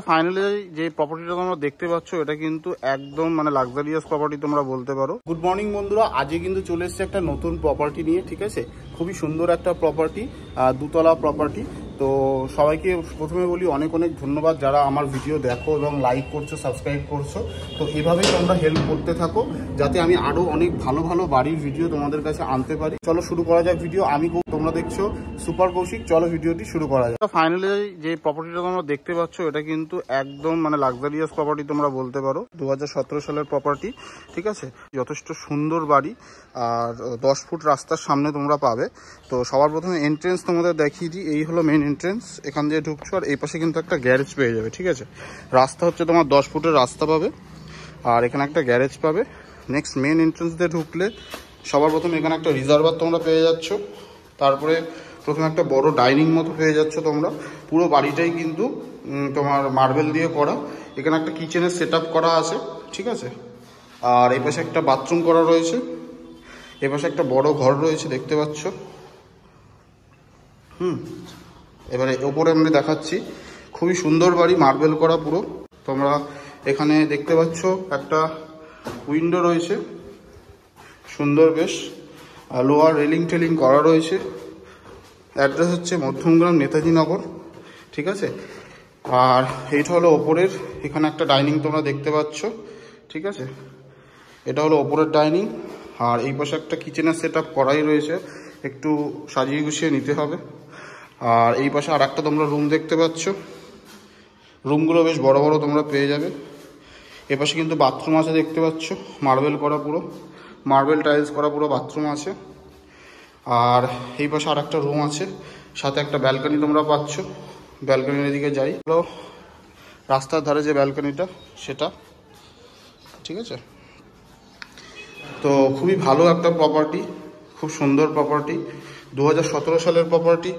Finally যে প্রপার্টিটা তোমরা দেখতে পাচ্ছ এটা কিন্তু একদম মানে লাক্সারিয়াস প্রপার্টি তোমরা বলতে পারো। গুড মর্নিং বন্ধুরা, আজকে কিন্তু চলে এসেছে একটা নতুন প্রপার্টি নিয়ে, ঠিক আছে। খুবই সুন্দর একটা প্রপার্টি, দুতলা প্রপার্টি। তো সবাইকে প্রথমে বলি অনেক অনেক ধন্যবাদ যারা আমার ভিডিও দেখো এবং লাইক করছো, সাবস্ক্রাইব করছো। তো এভাবেই তোমরা হেল্প করতে থাকো যাতে আমি আরো অনেক ভালো ভালো বাড়ির ভিডিও তোমাদের কাছে আনতে পারি। চলো শুরু করা যাক ভিডিও। তোমরা দেখছো সুপার কৌশিক, চলো ভিডিওটি শুরু করা যাক। ফাইনালি যে প্রপার্টিটা তোমরা দেখতে পাচ্ছ এটা কিন্তু একদম মানে লাক্সারিয়াস প্রপার্টি তোমরা বলতে পারো। 2017 সালের প্রপার্টি, ঠিক আছে। যথেষ্ট সুন্দর বাড়ি আর 10 ফুট রাস্তার সামনে তোমরা পাবে। তো সবার প্রথমে এন্ট্রেন্স তোমাদের দেখিয়ে দিই, এই হলো মেন এন্ট্রেন্স। এখান দিয়ে ঢুকছো আর এই পাশে কিন্তু একটা গ্যারেজ পেয়ে যাবে, ঠিক আছে। রাস্তা হচ্ছে তোমার 10 ফুটের রাস্তা পাবে আর এখানে একটা গ্যারেজ পাবে। নেক্সট মেন এন্ট্রেন্স দিয়ে ঢুকলে সবার প্রথমে এখানে একটা রিজার্ভার তোমরা পেয়ে যাচ্ছ। তারপরে প্রথমে একটা বড় ডাইনিং মতো পেয়ে যাচ্ছ তোমরা। পুরো বাড়িটাই কিন্তু তোমার মার্বেল দিয়ে করা। এখানে একটা কিচেনের সেট করা আছে, ঠিক আছে। আর এই পাশে একটা বাথরুম করা রয়েছে, এ পাশে একটা বড় ঘর রয়েছে দেখতে পাচ্ছ। এবারে ওপরে আমি দেখাচ্ছি, খুবই সুন্দর বাড়ি, মার্বেল করা পুরো। তোমরা এখানে দেখতে পাচ্ছ একটা উইন্ডো রয়েছে, সুন্দর বেশ। লোহার রেলিং টেলিং করা রয়েছে। অ্যাড্রেস হচ্ছে মধ্যমগ্রাম, নেতাজি নগর, ঠিক আছে। আর এইটা হলো ওপরের, এখানে একটা ডাইনিং তোমরা দেখতে পাচ্ছ, ঠিক আছে। এটা হলো ওপরের ডাইনিং। আর এই পাশে একটা কিচেনের সেট করাই রয়েছে, একটু সাজিয়ে গুছিয়ে নিতে হবে। আর এই পাশে আর একটা তোমরা রুম দেখতে পাচ্ছ। রুমগুলো বেশ বড় বড় তোমরা পেয়ে যাবে। এ পাশে কিন্তু বাথরুম আছে দেখতে পাচ্ছ, মার্বেল করা পুরো, মার্বেল টাইলস করা পুরো বাথরুম আছে। আর এই পাশে আর একটা রুম আছে, সাথে একটা ব্যালকনি তোমরা পাচ্ছ। ব্যালকনির দিকে যাই, রাস্তার ধারে যে ব্যালকনিটা সেটা, ঠিক আছে। তো খুবই ভালো একটা প্রপার্টি, খুব সুন্দর প্রপার্টি। 2017 সালের প্রপার্টি,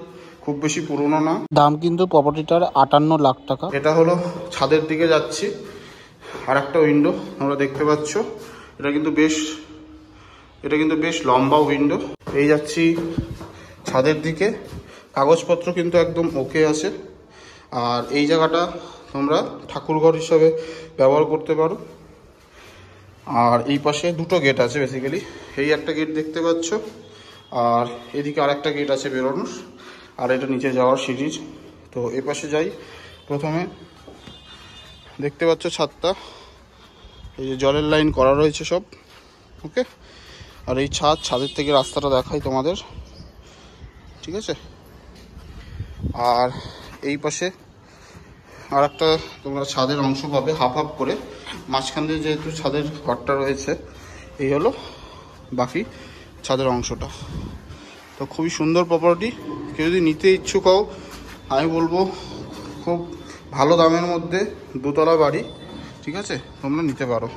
খুব বেশি পুরনো না। দাম কিন্তু প্রপার্টিটার 58 লাখ টাকা। এটা হলো ছাদের দিকে যাচ্ছি, আর একটা উইন্ডো তোমরা দেখতে পাচ্ছ। এটা কিন্তু বেশ লম্বা উইন্ডো। এই যাচ্ছি ছাদের দিকে, কাগজপত্র কিন্তু একদম ওকে আছে। আর এই জায়গাটা তোমরা ঠাকুরঘর হিসাবে ব্যবহার করতে পারো। আর এই পাশে দুটো গেট আছে বেসিক্যালি, এই একটা গেট দেখতে পাচ্ছ আর এদিকে আর একটা গেট আছে বেরোনোর, আর এটা নিচে যাওয়ার সিঁড়ির। তো এ পাশে যাই। প্রথমে দেখতে পাচ্ছ ছাদটা, এই যে জলের লাইন করা রয়েছে সব, ওকে। আর এই ছাদের থেকে রাস্তাটা দেখাই তোমাদের, ঠিক আছে। আর এই পাশে আর একটা তোমরা ছাদের অংশ পাবে, হাফ হাফ করে। মাঝখান দিয়ে যেহেতু ছাদের ঘরটা রয়েছে, এই হলো বাকি ছাদের অংশটা। তো খুবই সুন্দর প্রপার্টি। কেউ যদি নিতে ইচ্ছুক হও, আমি বলবো খুব ভালো দামের মধ্যে দুতলা বাড়ি, ঠিক আছে, তোমরা নিতে পারো।